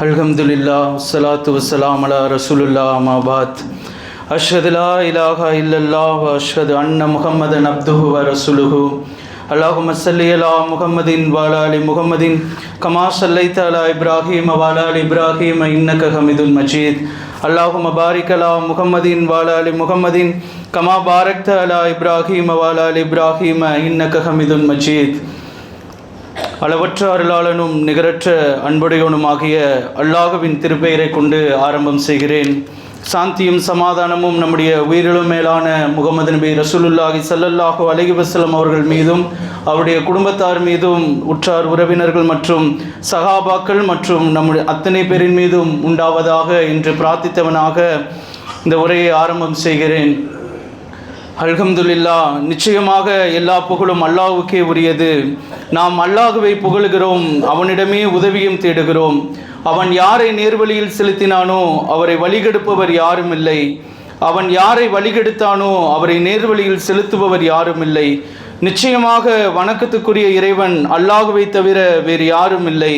அல்ஹம்துலில்லாஹ் வஸ்ஸலாத்து வஸ்ஸலாம் அலா ரசூலுல்லாஹ் அம்மா பாத். அஷ்ஹது லா இலாஹா இல்லல்லாஹ் வ அஷ்ஹது அன்ன முஹம்மதன் அப்துஹு வ ரசூலுஹு. அல்லாஹும்ம ஸல்லி அலா முஹம்மதின் வ அலா ஆலி முஹம்மதின் கமா ஸல்லைத அலா இப்ராஹீம வ அலா ஆலி இப்ராஹீம இன்னக ஹமீதுல் மஜீத். அல்லாஹும்ம பாரிக் அலா முஹம்மதின் வ அலா ஆலி முஹம்மதின் கமா பாரக்த அலா இப்ராஹீம வ அலா ஆலி இப்ராஹீம இன்னக ஹமீதுல் மஜீத். அளவற்ற அருளாளனும் நிகரற்ற அன்புடையவனுமாகிய அல்லாஹுவின் திருப்பெயரை கொண்டு ஆரம்பம் செய்கிறேன். சாந்தியும் சமாதானமும் நம்முடைய உயிரிலும் மேலான முகமது நபி ரசூலுல்லாஹி ஸல்லல்லாஹு அலைஹி வஸல்லம் அவர்கள் மீதும் அவருடைய குடும்பத்தார் மீதும் உற்றார் உறவினர்கள் மற்றும் சஹாபாக்கள் மற்றும் நம்முடைய அத்தனை பேரின் மீதும் உண்டாவதாக என்று பிரார்த்தித்தவனாக இந்த உரையை ஆரம்பம் செய்கிறேன். அல்ஹம்துலில்லாஹ், நிச்சயமாக எல்லா புகழும் அல்லாஹ்வுக்கே உரியது. நாம் அல்லாஹ்வை புகழுகிறோம், அவனிடமே உதவியும் தேடுகிறோம். அவன் யாரை நேர்வழியில் செலுத்தினானோ அவரை வழிகெடுப்பவர் யாரும் இல்லை. அவன் யாரை வழிகெடுத்தானோ அவரை நேர்வழியில் செலுத்துபவர் யாரும் இல்லை. நிச்சயமாக வணக்கத்துக்குரிய இறைவன் அல்லாஹ்வை தவிர வேறு யாரும் இல்லை.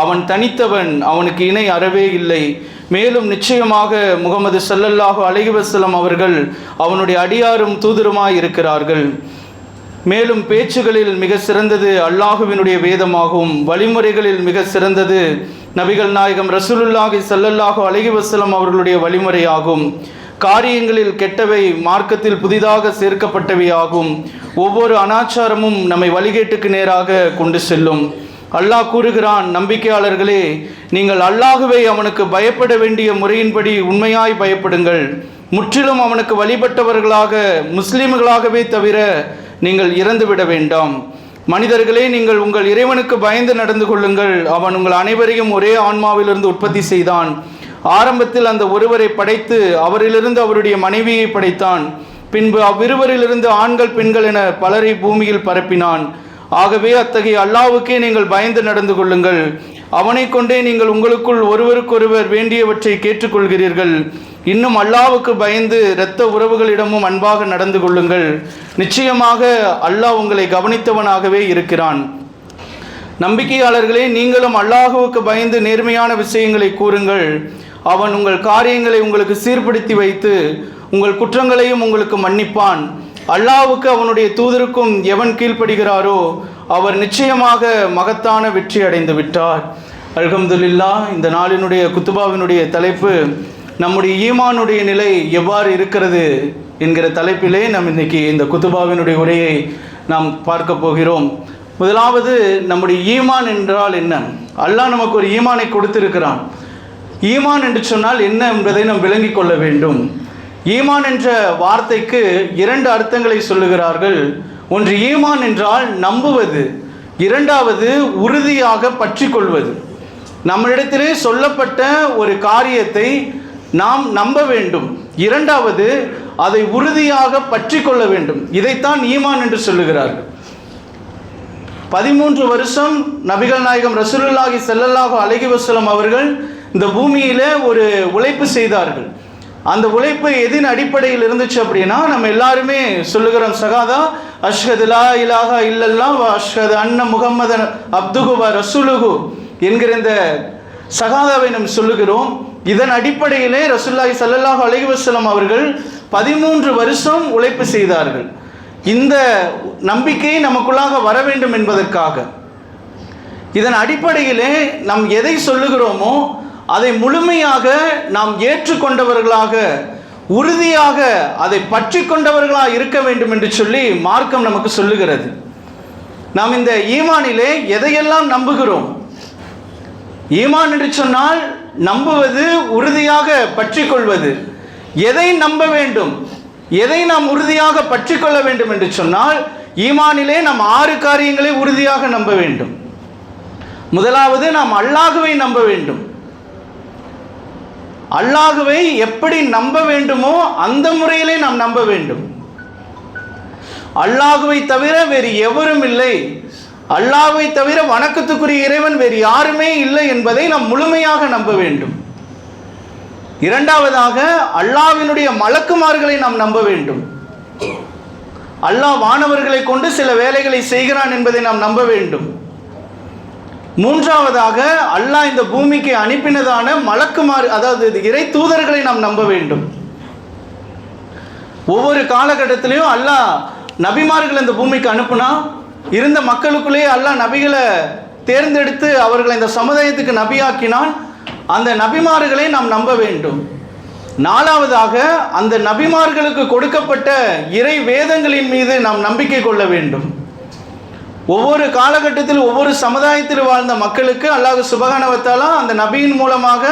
அவன் தனித்தவன், அவனுக்கு இணை அறவே இல்லை. மேலும் நிச்சயமாக முகமது ஸல்லல்லாஹு அலைஹி வஸல்லம் அவர்கள் அவனுடைய அடியாரும் தூதருமாய் இருக்கிறார்கள். மேலும் பேச்சுகளில் மிக சிறந்தது அல்லாஹுவினுடைய வேதமாகும். வழிமுறைகளில் மிக சிறந்தது நபிகள் நாயகம் ரசூலுல்லாஹி ஸல்லல்லாஹு அலைஹி வஸல்லம் அவர்களுடைய வழிமுறையாகும். காரியங்களில் கெட்டவை மார்க்கத்தில் புதிதாக சேர்க்கப்பட்டவை ஆகும். ஒவ்வொரு அனாச்சாரமும் நம்மை வழிகேட்டுக்கு நேராக கொண்டு செல்லும். அல்லாஹ் கூறுகிறான், நம்பிக்கையாளர்களே, நீங்கள் அல்லாஹுவை அவனுக்கு பயப்பட வேண்டிய முறையின்படி உண்மையாய் பயப்படுங்கள். முற்றிலும் அவனுக்கு வழிபட்டவர்களாக முஸ்லிம்களாகவே தவிர நீங்கள் இறந்துவிட வேண்டாம். மனிதர்களே, நீங்கள் உங்கள் இறைவனுக்கு பயந்து நடந்து கொள்ளுங்கள். அவன் உங்கள் அனைவரையும் ஒரே ஆன்மாவிலிருந்து உற்பத்தி செய்தான். ஆரம்பத்தில் அந்த ஒருவரை படைத்து அவரிலிருந்து அவருடைய மனைவியை படைத்தான். பின்பு அவ்விருவரிலிருந்து ஆண்கள் பெண்கள் என பலரை பூமியில் பரப்பினான். ஆகவே அத்தகைய அல்லாஹ்வுக்கே நீங்கள் பயந்து நடந்து கொள்ளுங்கள். அவனை கொண்டே நீங்கள் உங்களுக்குள் ஒருவருக்கொருவர் வேண்டியவற்றை கேட்டுக்கொள்கிறீர்கள். இன்னும் அல்லாஹ்வுக்கு பயந்து இரத்த உறவுகளிடமும் அன்பாக நடந்து கொள்ளுங்கள். நிச்சயமாக அல்லாஹ் உங்களை கவனித்தவனாகவே இருக்கிறான். நம்பிக்கையாளர்களே, நீங்களும் அல்லாஹ்வுக்கு பயந்து நேர்மையான விஷயங்களை கூறுங்கள். அவன் உங்கள் காரியங்களை உங்களுக்கு சீர்படுத்தி வைத்து உங்கள் குற்றங்களையும் உங்களுக்கு மன்னிப்பான். அல்லாஹ்வுக்கு அவனுடைய தூதருக்கும் எவன் கீழ்ப்படுகிறாரோ அவர் நிச்சயமாக மகத்தான வெற்றி அடைந்து விட்டார். அல்ஹம்துலில்லாஹ், இந்த நாளினுடைய குத்துபாவினுடைய தலைப்பு நம்முடைய ஈமானுடைய நிலை எவ்வாறு இருக்கிறது என்கிற தலைப்பிலே நாம் இன்னைக்கு இந்த குத்துபாவினுடைய உரையை நாம் பார்க்க போகிறோம். முதலாவது, நம்முடைய ஈமான் என்றால் என்ன? அல்லாஹ் நமக்கு ஒரு ஈமானை கொடுத்திருக்கிறான். ஈமான் என்று சொன்னால் என்ன என்பதை நாம் விளங்கிக் கொள்ள வேண்டும். ஈமான் என்ற வார்த்தைக்கு இரண்டு அர்த்தங்களை சொல்லுகிறார்கள். ஒன்று, ஈமான் என்றால் நம்புவது. இரண்டாவது, உறுதியாக பற்றி கொள்வது. நம்மளிடத்திலே சொல்லப்பட்ட ஒரு காரியத்தை நாம் நம்ப வேண்டும். இரண்டாவது, அதை உறுதியாக பற்றி கொள்ள வேண்டும். இதைத்தான் ஈமான் என்று சொல்லுகிறார்கள். 13 வருஷம் நபிகள் நாயகம் ரசூலுல்லாஹி ஸல்லல்லாஹு அலைஹி வஸல்லம் அவர்கள் இந்த பூமியிலே ஒரு உழைப்பு செய்தார்கள். அந்த உழைப்பு எதின் அடிப்படையில் இருந்துச்சு அப்படின்னா, நம்ம எல்லாருமே சொல்லுகிறோம், ஷஹாதா அஷ்ஹது லா இலாஹா இல்லல்லாஹ் வ அஷ்ஹது அன்ன முஹம்மதன் அப்துஹு வ ரசூலுஹு என்கிற இந்த ஷஹாதாவை நாம் சொல்லுகிறோம். இதன் அடிப்படையிலே ரசூலுல்லாஹி ஸல்லல்லாஹு அலைஹி வஸல்லம் அவர்கள் 13 வருஷம் உழைப்பு செய்தார்கள். இந்த நம்பிக்கை நமக்குள்ளாக வர வேண்டும் என்பதற்காக. இதன் அடிப்படையிலே நாம் எதை சொல்லுகிறோமோ அதை முழுமையாக நாம் ஏற்றுக்கொண்டவர்களாக, உறுதியாக அதை பற்றி கொண்டவர்களாக இருக்க வேண்டும் என்று சொல்லி மார்க்கம் நமக்கு சொல்லுகிறது. நாம் இந்த ஈமானிலே எதையெல்லாம் நம்புகிறோம்? ஈமான் என்று சொன்னால் நம்புவது, உறுதியாக பற்றி கொள்வது. எதை நம்ப வேண்டும், எதை நாம் உறுதியாக பற்றி கொள்ள வேண்டும் என்று சொன்னால், ஈமானிலே நாம் 6 காரியங்களை உறுதியாக நம்ப வேண்டும். முதலாவது, நாம் அல்லாஹ்வை நம்ப வேண்டும். அல்லாஹ்வை எப்படி நம்ப வேண்டுமோ அந்த முறையிலே நாம் நம்ப வேண்டும். அல்லாஹ்வை தவிர வேறு எவரும் இல்லை, அல்லாஹ்வை தவிர வணக்கத்துக்குரிய இறைவன் வேறு யாருமே இல்லை என்பதை நாம் முழுமையாக நம்ப வேண்டும். இரண்டாவதாக, அல்லாஹ்வினுடைய மலக்குமார்களை நாம் நம்ப வேண்டும். அல்லாஹ் வானவர்களை கொண்டு சில வேலைகளை செய்கிறான் என்பதை நாம் நம்ப வேண்டும். மூன்றாவதாக அல்லாஹ் இந்த பூமிக்கு அனுப்பினதான மலக்குமார், அதாவது இறை தூதர்களை நாம் நம்ப வேண்டும். ஒவ்வொரு காலகட்டத்திலையும் அல்லாஹ் நபிமார்கள் இந்த பூமிக்கு அனுப்புனா, இருந்த மக்களுக்குள்ளேயே அல்லாஹ் நபிகளை தேர்ந்தெடுத்து அவர்களை இந்த சமுதாயத்துக்கு நபியாக்கினான். அந்த நபிமார்களை நாம் நம்ப வேண்டும். நாலாவதாக அந்த நபிமார்களுக்கு கொடுக்கப்பட்ட இறை வேதங்களின் மீது நாம் நம்பிக்கை கொள்ள வேண்டும். ஒவ்வொரு காலகட்டத்தில் ஒவ்வொரு சமுதாயத்தில் வாழ்ந்த மக்களுக்கு அல்லாஹ் சுப்ஹானஹு வ தஆலா அந்த நபியின் மூலமாக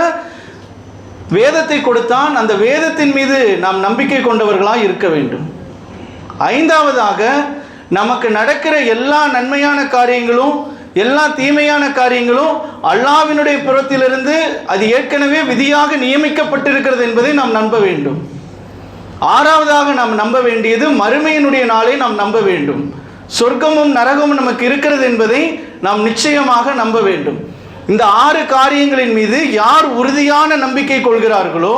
வேதத்தை கொடுத்தான். அந்த வேதத்தின் மீது நாம் நம்பிக்கை கொண்டவர்களாக இருக்க வேண்டும். ஐந்தாவதாக நமக்கு நடக்கிற எல்லா நன்மையான காரியங்களும் எல்லா தீமையான காரியங்களும் அல்லாஹ்வினுடைய புறத்திலிருந்து அது ஏற்கனவே விதியாக நியமிக்கப்பட்டிருக்கிறது என்பதை நாம் நம்ப வேண்டும். ஆறாவதாக நாம் நம்ப வேண்டியது மறுமையினுடைய நாளை நாம் நம்ப வேண்டும். சொர்க்கமும் நரகமும் நமக்கு இருக்கிறது என்பதை நாம் நிச்சயமாக நம்ப வேண்டும். இந்த 6 காரியங்களின் மீது யார் உறுதியான நம்பிக்கை கொள்கிறார்களோ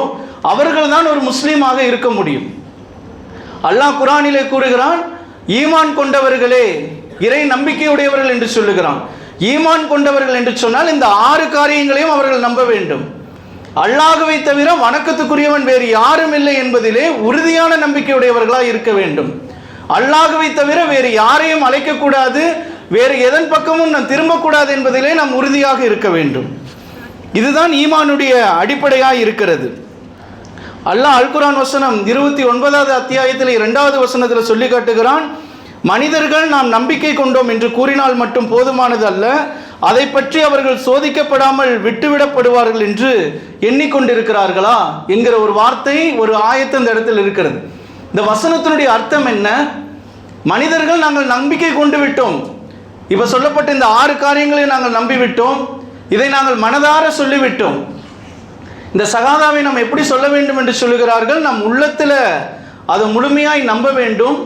அவர்கள்தான் ஒரு முஸ்லீமாக இருக்க முடியும். அல்லாஹ் குர்ஆனிலே கூறுகிறான், ஈமான் கொண்டவர்களே, இறை நம்பிக்கையுடையவர்கள் என்று சொல்லுகிறான். ஈமான் கொண்டவர்கள் என்று சொன்னால் இந்த 6 காரியங்களையும் அவர்கள் நம்ப வேண்டும். அல்லாஹ்வை தவிர வணக்கத்துக்குரியவன் வேறு யாரும் இல்லை என்பதிலே உறுதியான நம்பிக்கையுடையவர்களாக இருக்க வேண்டும். அல்லாஹ்வை தவிர வேறு யாரையும் அழைக்கக்கூடாது, வேறு எதன் பக்கமும் நாம் திரும்பக்கூடாது என்பதிலே நாம் உறுதியாக இருக்க வேண்டும். இதுதான் ஈமானுடைய அடிப்படையாக இருக்கிறது. அல்லாஹ் அல் குர்ஆன் வசனம் 29வது அத்தியாயத்தில் 2வது வசனத்தில் சொல்லி காட்டுகிறான், மனிதர்கள் நாம் நம்பிக்கை கொண்டோம் என்று கூறினால் மட்டும் போதுமானது அல்ல, அதை பற்றி அவர்கள் சோதிக்கப்படாமல் விட்டுவிடப்படுவார்கள் என்று எண்ணிக்கொண்டிருக்கிறார்களா என்கிற ஒரு வார்த்தை, ஒரு ஆயத்து இந்த இடத்தில் இருக்கிறது. இந்த வசனத்தினுடைய அர்த்தம் என்ன? மனிதர்கள் நாங்கள் நம்பிக்கை கொண்டு விட்டோம், இப்போ சொல்லப்பட்ட இந்த 6 காரியங்களை நாங்கள் நம்பிவிட்டோம், இதை நாங்கள் மனதார சொல்லிவிட்டோம். இந்த சகாதாவை நாம் எப்படி சொல்ல வேண்டும் என்று சொல்லுகிறார்கள்? நம் உள்ளத்தில் அதை முழுமையாய் நம்ப வேண்டும்,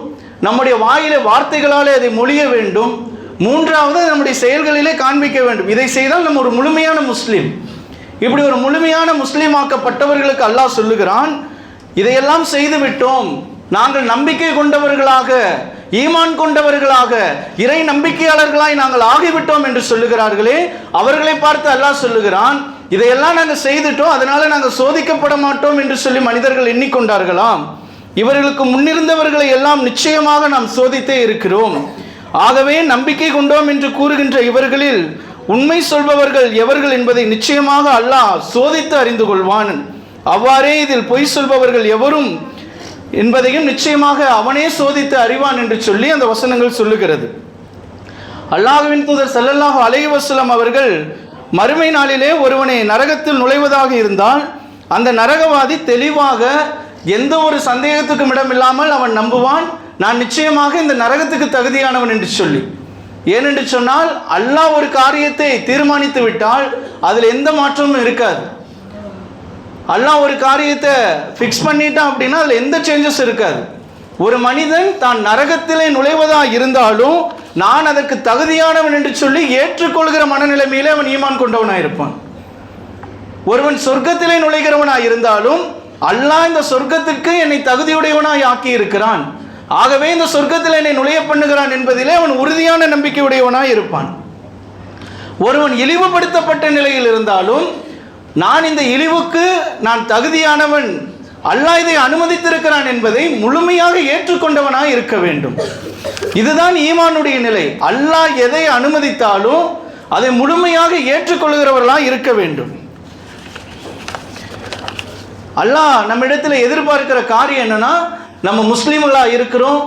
நம்முடைய வாயிலே வார்த்தைகளாலே அதை மொழிய வேண்டும், மூன்றாவது நம்முடைய செயல்களிலே காண்பிக்க வேண்டும். இதை செய்தால் நம்ம ஒரு முழுமையான முஸ்லீம். இப்படி ஒரு முழுமையான முஸ்லீமாக்கப்பட்டவர்களுக்கு அல்லாஹ் சொல்லுகிறான், இதையெல்லாம் செய்து விட்டோம், நாங்கள் நம்பிக்கை கொண்டவர்களாக, ஈமான் கொண்டவர்களாக, இறை நம்பிக்கையாளர்களாய் நாங்கள் ஆகிவிட்டோம் என்று சொல்லுகிறார்களே, அவர்களை பார்த்து அல்லாஹ் சொல்லுகிறான், இதையெல்லாம் நாங்கள் செய்துட்டோம், அதனால நாங்கள் சோதிக்கப்பட மாட்டோம் என்று சொல்லி மனிதர்கள் எண்ணிக்கொண்டார்களாம். இவர்களுக்கு முன்னிருந்தவர்களை எல்லாம் நிச்சயமாக நாம் சோதித்தே இருக்கிறோம். ஆகவே நம்பிக்கை கொண்டோம் என்று கூறுகின்ற இவர்களில் உண்மை சொல்பவர்கள் எவர்கள் என்பதை நிச்சயமாக அல்லாஹ் சோதித்து அறிந்து கொள்வான். அவ்வாறே இதில் பொய் சொல்பவர்கள் எவரும் என்பதையும் நிச்சயமாக அவனே சோதித்து அறிவான் என்று சொல்லி அந்த வசனங்கள் சொல்லுகிறது. அல்லாஹ்வின் தூதர் ஸல்லல்லாஹு அலைஹி வஸல்லம் அவர்கள் மறுமை நாளிலே ஒருவனை நரகத்தில் நுழைவதாக இருந்தால் அந்த நரகவாதி தெளிவாக எந்த ஒரு சந்தேகத்துக்கும் இடமில்லாமல் அவன் நம்புவான், நான் நிச்சயமாக இந்த நரகத்துக்கு தகுதியானவன் என்று சொல்லி. ஏனென்று சொன்னால் அல்லாஹ் ஒரு காரியத்தை தீர்மானித்து விட்டால் அதில் எந்த மாற்றமும் இருக்காது. அல்லாஹ் ஒரு காரியத்தை ஃபிக்ஸ் பண்ணிட்டான் அப்படின்னா அதில் எந்த சேஞ்சஸ் இருக்காது. ஒரு மனிதன் தான் நரகத்திலே நுழைவதாக இருந்தாலும் நான் அதற்கு தகுதியானவன் என்று சொல்லி ஏற்றுக்கொள்கிற மனநிலைமையிலே அவன் ஈமான் கொண்டவனாக இருப்பான். ஒருவன் சொர்க்கத்திலே நுழைகிறவனாக இருந்தாலும் அல்லாஹ் இந்த சொர்க்கத்திற்கு என்னை தகுதியுடையவனாய் ஆக்கி இருக்கிறான், ஆகவே இந்த சொர்க்கத்தில் என்னை நுழைய பண்ணுகிறான் என்பதிலே அவன் உறுதியான நம்பிக்கையுடையவனாய் இருப்பான். ஒருவன் இழிவுபடுத்தப்பட்ட நிலையில் இருந்தாலும் நான் இந்த இழிவுக்கு நான் தகுதியானவன், அல்லாஹ் இதை அனுமதித்திருக்கிறான் என்பதை முழுமையாக ஏற்றுக்கொண்டவனாய் இருக்க வேண்டும். இதுதான் ஈமானுடைய நிலை. அல்லாஹ் எதை அனுமதித்தாலும் அதை முழுமையாக ஏற்றுக்கொள்கிறவர்களாக இருக்க வேண்டும். அல்லாஹ் நம்மிடத்தில் எதிர்பார்க்கிற காரியம் என்னன்னா, நம்ம முஸ்லீம்களாக இருக்கிறோம்,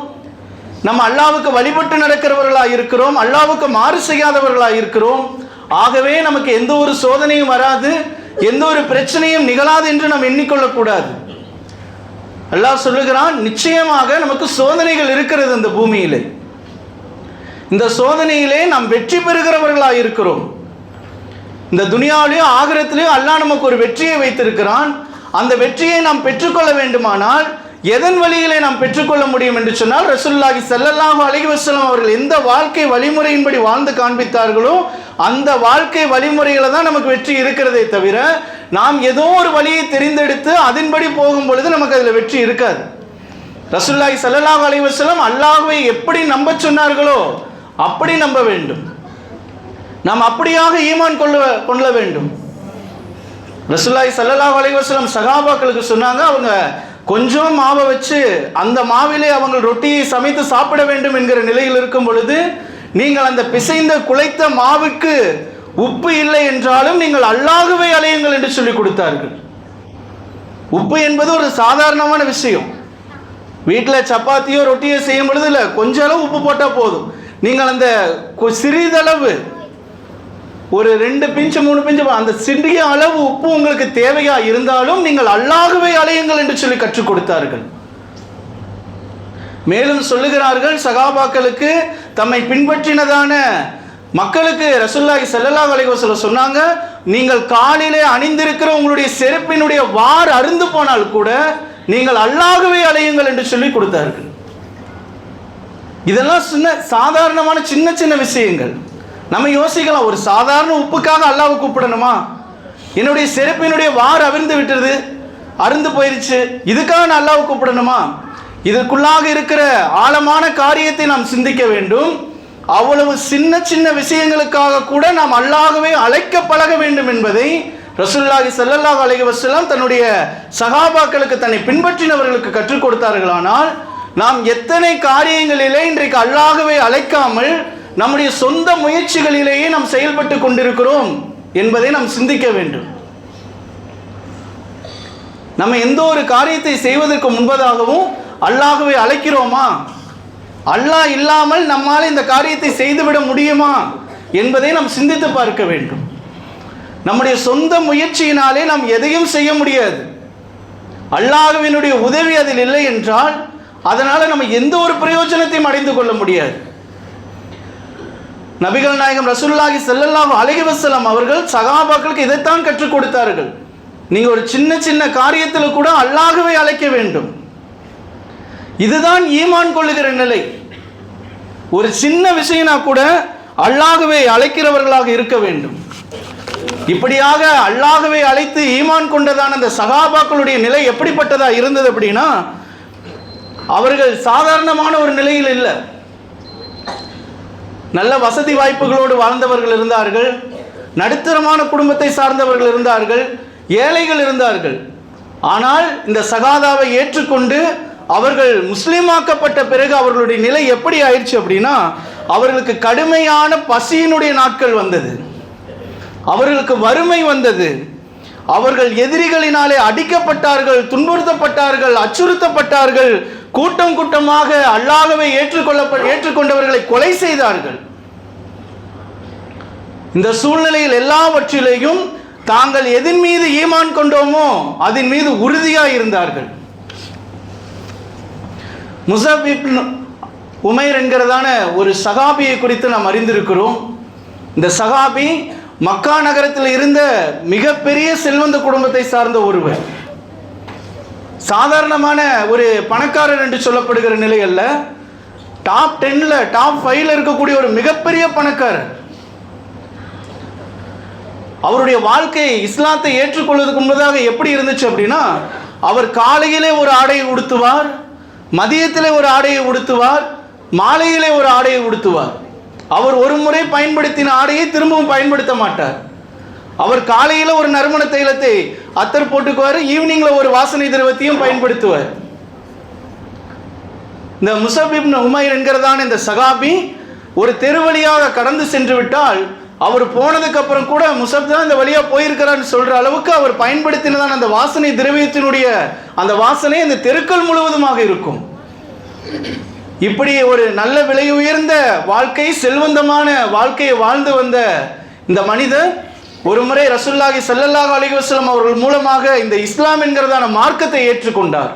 நம்ம அல்லாஹ்வுக்கு வழிபட்டு நடக்கிறவர்களாக இருக்கிறோம், அல்லாஹ்வுக்கு மாறு செய்யாதவர்களாக இருக்கிறோம், ஆகவே நமக்கு எந்த ஒரு சோதனையும் வராது, எந்த ஒரு பிரச்சனையும் நிகழாது என்று நாம் எண்ணிக்கொள்ளக்கூடாது. அல்லாஹ் சொல்லுகிறான், நிச்சயமாக நமக்கு சோதனைகள் இருக்கிறது இந்த பூமியிலே, இந்த சோதனையிலே நாம் வெற்றி பெறுகிறவர்களாக இருக்கிறோம். இந்த துனியாவிலேயும் ஆகிரத்திலேயும் அல்லாஹ் நமக்கு ஒரு வெற்றியை வைத்திருக்கிறான். அந்த வெற்றியை நாம் பெற்றுக்கொள்ள வேண்டுமானால் எதன் வழியிலே நாம் பெற்றுக்கொள்ள முடியும் என்று சொன்னால், ரசூலுல்லாஹி ஸல்லல்லாஹு அலைஹி வஸல்லம் அவர்கள் எந்த வாழ்க்கை வழிமுறையின்படி வாழ்ந்து காண்பித்தார்களோ அந்த வாழ்க்கை வழிமுறைகளை தான் நமக்கு வெற்றி இருக்கிறதே தவிர நாம் ஏதோ ஒரு வழியை தெரிந்தெடுத்து அதன்படி போகும் பொழுது நமக்கு அதில் வெற்றி இருக்காது. ரசூலுல்லாஹி ஸல்லல்லாஹு அலைஹி வஸல்லம் அல்லாஹ்வை எப்படி நம்ப சொன்னார்களோ அப்படி நம்ப வேண்டும். நாம் அப்படியாக ஈமான் கொள்ள வேண்டும். ரசூலுல்லாஹி ஸல்லல்லாஹு அலைஹி வஸல்லம் சஹாபாக்களுக்கு சொன்னாங்க, அவங்க கொஞ்சம் மாவை வச்சு அந்த மாவிலே அவங்க ரொட்டியை சமைத்து சாப்பிட வேண்டும் என்கிற நிலையில் இருக்கும் பொழுது, நீங்கள் அந்த பிசைந்த குழைத்த மாவுக்கு உப்பு இல்லை என்றாலும் நீங்கள் அல்லாஹ்வை அழையுங்கள் என்று சொல்லி கொடுத்தார்கள். உப்பு என்பது ஒரு சாதாரணமான விஷயம். வீட்டில் சப்பாத்தியோ ரொட்டியோ செய்யும் பொழுது இல்லை, கொஞ்சம் அளவு உப்பு போட்டால் போதும். நீங்கள் அந்த சிறிதளவு ஒரு 2 பிஞ்சு 3 பிஞ்சு அந்த சிறிய அளவு உப்பு உங்களுக்கு தேவையா இருந்தாலும் நீங்கள் அல்லாஹ்வை அழையுங்கள் என்று சொல்லி கற்றுக் கொடுத்தார்கள். மேலும் சொல்லுகிறார்கள், சகாபாக்களுக்கு தம்மை பின்பற்றினதான மக்களுக்கு ரசூலுல்லாஹி ஸல்லல்லாஹு அலைஹி வஸல்லம் சொன்னாங்க, நீங்கள் காலிலே அணிந்திருக்கிற உங்களுடைய செருப்பினுடைய வார் அருந்து போனால் கூட நீங்கள் அல்லாஹ்வை அழையுங்கள் என்று சொல்லி கொடுத்தார்கள். இதெல்லாம் சாதாரணமான சின்ன சின்ன விஷயங்கள். நம்ம யோசிக்கலாம், ஒரு சாதாரண உப்புக்காக அல்லாஹ்வை கூப்பிடணுமா? என்னுடைய செருப்பினுடைய வார் அவிழ்ந்து விட்டது, அருந்து போயிருச்சு, இதுக்காக நான் அல்லாஹ்வை கூப்பிடணுமா? இதற்குள்ளாக இருக்கிற ஆழமான காரியத்தை நாம் சிந்திக்க வேண்டும். அவ்வளவு சின்ன சின்ன விஷயங்களுக்காக கூட நாம் அல்லாஹ்வை அழைக்க பழக வேண்டும் என்பதை ரசூலுல்லாஹி ஸல்லல்லாஹு அலைஹி வஸல்லம் தன்னுடைய சஹாபாக்களுக்கு, தன்னை பின்பற்றினவர்களுக்கு கற்றுக் கொடுத்தார்களானால், நாம் எத்தனை காரியங்களிலே இன்றைக்கு அல்லாஹ்வை அழைக்காமல் நம்முடைய சொந்த முயற்சிகளிலேயே நாம் செயல்பட்டு கொண்டிருக்கிறோம் என்பதை நாம் சிந்திக்க வேண்டும். நம்ம எந்த ஒரு காரியத்தை செய்வதற்கு முன்பதாகவும் அல்லாஹ்வை அழைக்கிறோமா? அல்லாஹ் இல்லாமல் நம்மால் இந்த காரியத்தை செய்துவிட முடியுமா என்பதை நாம் சிந்தித்து பார்க்க வேண்டும். நம்முடைய சொந்த முயற்சியினாலே நாம் எதையும் செய்ய முடியாது. அல்லாஹ்வினுடைய உதவி அதில் இல்லை என்றால் அதனால் நம்ம எந்த ஒரு பிரயோஜனத்தையும் அடைந்து கொள்ள முடியாது. நபிகள் நாயகம் ரசூலுல்லாஹி ஸல்லல்லாஹு அலைஹி வஸல்லம் அவர்கள் சஹாபாக்களுக்கு இதைத்தான் கற்றுக் கொடுத்தார்கள். நீங்கள் ஒரு சின்ன சின்ன காரியத்தில் கூட அல்லாஹ்வை அழைக்க வேண்டும். இதுதான் ஈமான் கொள்ளுகிற நிலை. ஒரு சின்ன விஷயம்னா கூட அல்லாஹ்வை அழைக்கிறவர்களாக இருக்க வேண்டும். இப்படியாக அல்லாஹ்வை அழைத்து ஈமான் கொண்டதான அந்த சஹாபாக்களுடைய நிலை எப்படிப்பட்டதா இருந்தது அப்படின்னா, அவர்கள் சாதாரணமான ஒரு நிலையில் இல்லை. நல்ல வசதி வாய்ப்புகளோடு வாழ்ந்தவர்கள் இருந்தார்கள், நடுத்தரமான குடும்பத்தை சார்ந்தவர்கள் இருந்தார்கள், ஏழைகள் இருந்தார்கள். ஆனால் இந்த சகாதாவை ஏற்றுக்கொண்டு அவர்கள் முஸ்லீமாக்கப்பட்ட பிறகு அவர்களுடைய நிலை எப்படி ஆயிடுச்சு அப்படின்னா, அவர்களுக்கு கடுமையான பசியினுடைய நாட்கள் வந்தது, அவர்களுக்கு வறுமை வந்தது, அவர்கள் எதிரிகளினாலே அடிக்கப்பட்டார்கள், துன்புறுத்தப்பட்டார்கள், அச்சுறுத்தப்பட்டார்கள், கூட்டம் கூட்டமாக அல்லாஹ்வை ஏற்றுக்கொண்டவர்களை கொலை செய்தார்கள். இந்த சூழ்நிலையில் எல்லாவற்றிலேயும் தாங்கள் எதன் மீது ஈமான் கொண்டோமோ அதன் மீது உறுதியாக இருந்தார்கள். முஸஅப் இப்னு உமைர் என்கிறதான ஒரு சஹாபியை குறித்து நாம் அறிந்திருக்கிறோம். இந்த சஹாபி மக்கா நகரத்தில் இருந்த மிகப்பெரிய செல்வந்த குடும்பத்தை சார்ந்த ஒருவர். சாதாரணமான ஒரு பணக்காரர் என்று சொல்லப்படுகிற நிலை அல்ல, டாப் 10ல டாப் 5ல இருக்கக்கூடிய ஒரு மிகப்பெரிய பணக்காரர். அவருடைய வாழ்க்கை இஸ்லாத்தை ஏற்றுக்கொள்வதற்கு முன்பதாக எப்படி இருந்துச்சு அப்படின்னா, அவர் காலையிலே ஒரு ஆடையை உடுத்துவார், மதியத்திலே ஒரு ஆடையை உடுத்துவார், மாலையிலே ஒரு ஆடையை உடுத்துவார். அவர் ஒரு முறை பயன்படுத்தின ஆடையை திரும்பவும் பயன்படுத்த மாட்டார். அவர் காலையில் ஒரு நறுமண தைலத்தை அத்தர் போட்டுக்குவார், ஈவினிங்ல ஒரு வாசனை திரவத்தையும் பயன்படுத்துவார். இந்த முஸஅப் இப்னு உமைர் என்கிறதான இந்த சஹாபி ஒரு தெரு வழியாக கடந்து சென்று விட்டால், அவர் போனதுக்கு அப்புறம் கூட முஸஅப் தான் இந்த வழியா போயிருக்கிறான்னு சொல்ற அளவுக்கு அவர் பயன்படுத்தினதான அந்த வாசனை திரவியத்தினுடைய அந்த வாசனை அந்த தெருக்கள் முழுவதுமாக இருக்கும். இப்படி ஒரு நல்ல விலை உயர்ந்த வாழ்க்கை, செல்வந்தமான வாழ்க்கையை வாழ்ந்து வந்த இந்த மனிதர் ஒரு முறை ரசூலுல்லாஹி ஸல்லல்லாஹு அலைஹி வஸல்லம் அவர்கள் மூலமாக இந்த இஸ்லாம் என்கிறதான மார்க்கத்தை ஏற்றுக்கொண்டார்.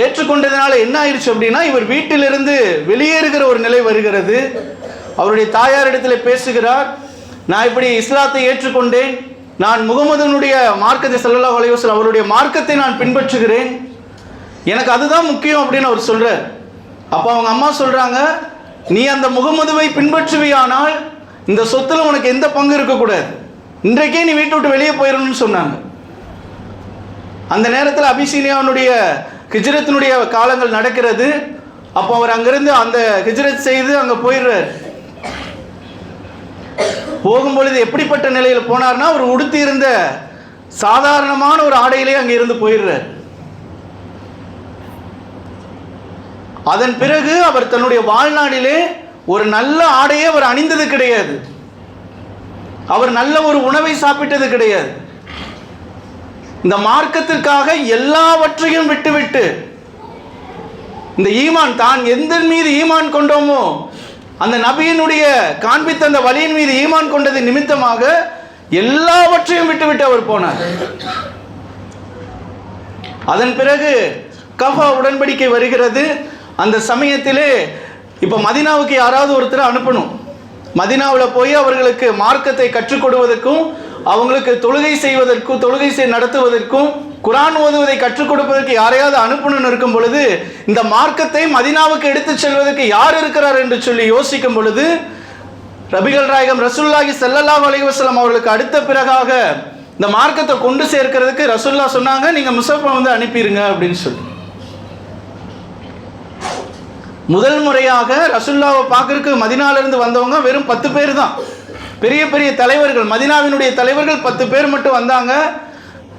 ஏற்றுக்கொண்டதுனால என்ன ஆயிடுச்சு அப்படின்னா, இவர் வீட்டிலிருந்து வெளியேறுகிற ஒரு நிலை வருகிறது. அவருடைய தாயாரிடத்தில் பேசுகிறார், நான் இப்படி இஸ்லாத்தை ஏற்றுக்கொண்டேன், நான் முகமதுனுடைய மார்க்கத்தை ஸல்லல்லாஹு அலைஹி வஸல்லம் அவருடைய மார்க்கத்தை நான் பின்பற்றுகிறேன், எனக்கு அதுதான் முக்கியம் அப்படின்னு அவர் சொல்றார். அப்போ அவங்க அம்மா சொல்றாங்க, நீ அந்த முகமதுவை பின்பற்றுவியானால் இந்த சொத்துல உனக்கு எந்த பங்கு இருக்கக்கூடாது, இன்றைக்கே நீ வீட்டை விட்டு வெளியே போயிடணும்னு சொன்னாங்க. அந்த நேரத்தில் அபிசீனியாவுடைய ஹிஜ்ரத்தினுடைய காலங்கள் நடக்கிறது. அப்போ அவர் அங்கிருந்து அந்த ஹிஜ்ரத் செய்து அங்கே போயிடுறார். போகும்பொழுது எப்படிப்பட்ட நிலையில் போனார்னா, அவர் உடுத்தி இருந்த சாதாரணமான ஒரு ஆடையிலே அங்கே இருந்து போயிடுறார். அதன் பிறகு அவர் தன்னுடைய வாழ்நாளிலே ஒரு நல்ல ஆடையை அவர் அணிந்தது கிடையாது. அவர் நல்ல ஒரு உணவை சாப்பிட்டது கிடையாது. இந்த மார்க்கத்திற்காக எல்லாவற்றையும் விட்டுவிட்டு, இந்த ஈமான், தான் எந்த மீது ஈமான் கொண்டோமோ அந்த நபியினுடைய காண்பித்த அந்த வழியின் மீது ஈமான் கொண்டது நிமித்தமாக எல்லாவற்றையும் விட்டுவிட்டு அவர் போனார். அதன் பிறகு கஃபா உடன்படிக்கை வருகிறது. அந்த சமயத்திலே இப்போ மதீனாவுக்கு யாராவது ஒருத்தர் அனுப்பணும். மதீனாவில் போய் அவர்களுக்கு மார்க்கத்தை கற்றுக் கொடுவதற்கும், அவங்களுக்கு தொழுகை நடத்துவதற்கும், குர்ஆன் ஓதுவதை கற்றுக் கொடுப்பதற்கு யாரையாவது அனுப்பணும்னு இருக்கும் பொழுது, இந்த மார்க்கத்தை மதீனாவுக்கு எடுத்துச் செல்வதற்கு யார் இருக்கிறார் என்று சொல்லி யோசிக்கும் பொழுது, நபிகள் நாயகம் ரசூலுல்லாஹி ஸல்லல்லாஹு அலைஹி வஸல்லம் அவர்களுக்கு அடுத்த பிறகாக இந்த மார்க்கத்தை கொண்டு சேர்க்கிறதுக்கு ரசூலுல்லாஹ் சொன்னாங்க, நீங்க முஸஃபை அனுப்பிடுங்க அப்படின்னு சொல்லி. முதல் முறையாக ரசூலுல்லாஹ்வை பார்க்கறதுக்கு மதீனாவிலிருந்து வந்தவங்க வெறும் 10 பேர் தான். பெரிய பெரிய தலைவர்கள், மதீனாவினுடைய தலைவர்கள் 10 பேர் மட்டும் வந்தாங்க.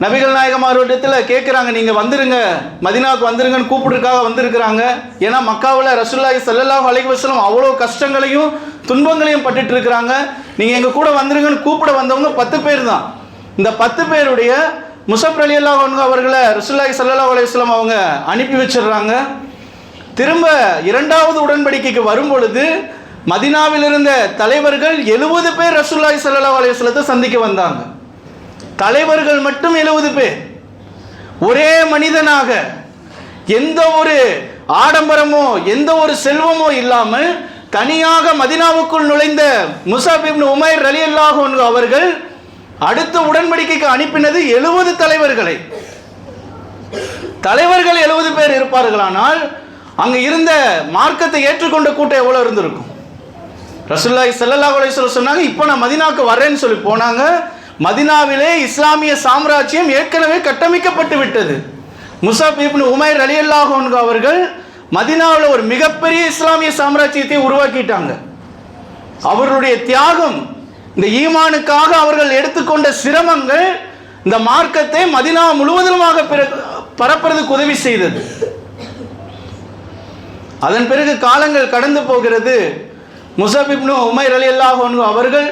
நபிகள் நாயகம் அவர்களிடத்தில் கேட்குறாங்க, நீங்கள் வந்துருங்க, மதீனாவுக்கு வந்துருங்கன்னு கூப்பிடுறதுக்காக வந்திருக்கிறாங்க. ஏன்னா மக்காவில் ரசூலுல்லாஹி ஸல்லல்லாஹு அலைஹி வஸல்லம் அவ்வளோ கஷ்டங்களையும் துன்பங்களையும் பட்டுட்டு இருக்கிறாங்க. நீங்கள் எங்கள் கூட வந்துருங்கன்னு கூப்பிட வந்தவங்க 10 பேர் தான். இந்த 10 பேருடைய முஸஃப் ரலியல்லாஹு அன்ஹு அவர்களை ரசூலுல்லாஹி ஸல்லல்லாஹு அலைஹி வஸல்லம் அவங்க அனுப்பி வச்சிடுறாங்க. திரும்ப இரண்டாவது உடன்படிக்கைக்கு வரும் பொழுது மதீனாவில் இருந்த தலைவர்கள் 70 பேர் ரசூலுல்லாஹி ஸல்லல்லாஹு அலைஹி வஸல்லத்தை சந்திக்க வந்தாங்க. தலைவர்கள் மட்டும் 70 பேர். ஒரே மனிதனாக, எந்த ஒரு ஆடம்பரமோ எந்த ஒரு செல்வமோ இல்லாமல் தனியாக மதீனாவுக்குள் நுழைந்த முஸஅப் இப்னு உமைர் ரலியல்லாஹு அன்ஹு அவர்கள் அடுத்த உடன்படிக்கைக்கு அனுப்பினது 70 தலைவர்களை. தலைவர்கள் 70 பேர் இருப்பார்களானால் அங்கு இருந்த மார்க்கத்தை ஏற்றுக்கொண்ட கூட்டம் எவ்வளவு இருந்திருக்கும்? ரசூலுல்லாஹி ஸல்லல்லாஹு அலைஹி வஸல்லம் சொன்னாங்க, இப்போ நான் மதீனாவுக்கு வரேன்னு சொல்லி போனாங்க. மதீனாவிலே இஸ்லாமிய சாம்ராஜ்யம் ஏற்கனவே கட்டமைக்கப்பட்டு விட்டது. முஸஅப் இப்னு உமைர் ரலியல்லாஹு அன்ஹு அவர்கள் மதீனாவில் ஒரு மிகப்பெரிய இஸ்லாமிய சாம்ராஜ்யத்தை உருவாக்கிட்டாங்க. அவர்களுடைய தியாகம், இந்த ஈமானுக்காக அவர்கள் எடுத்துக்கொண்ட சிரமங்கள் இந்த மார்க்கத்தை மதீனா முழுவதுமாக பரப்புறதுக்கு உதவி செய்தது. அதன் பிறகு காலங்கள் கடந்து போகிறது. முஸஅப் இப்னு உமைர் ரலியல்லாஹு அன்ஹு அவர்கள்